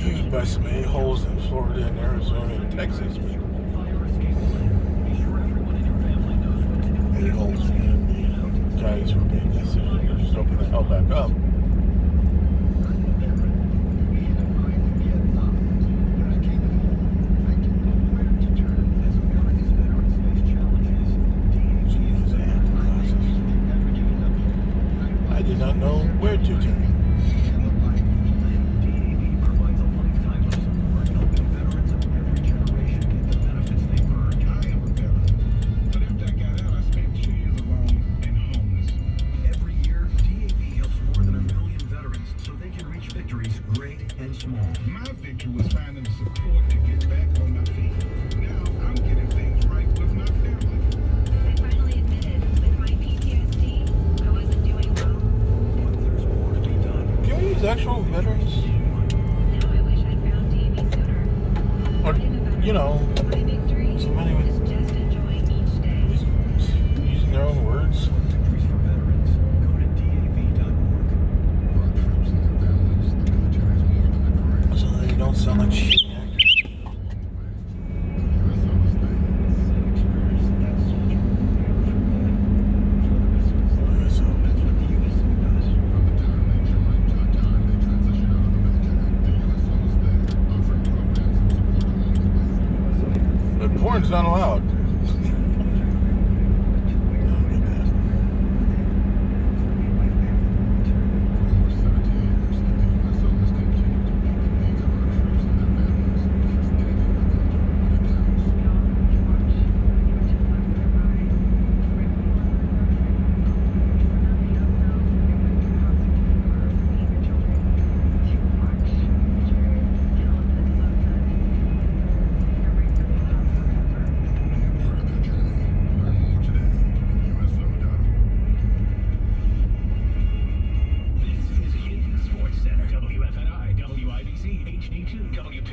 accused by some a-holes in Florida and Arizona and Texas. A-holes and the guys who made the decision to just open the hell back up. I did not know where to turn. My victory was finding the support to get back on my feet. Now I'm getting things right with my family. I finally admitted, with my PTSD, I wasn't doing well. But there's more to be done. Can we use actual veterans? Now I wish I'd found Davey sooner. Or, you know, My victory somebody with is just enjoying each day. using their own words. Victories for veterans. Go to DAV.org. For our troops and their families, the military is more than a career. So they don't sound like shit actors. But porn's not allowed.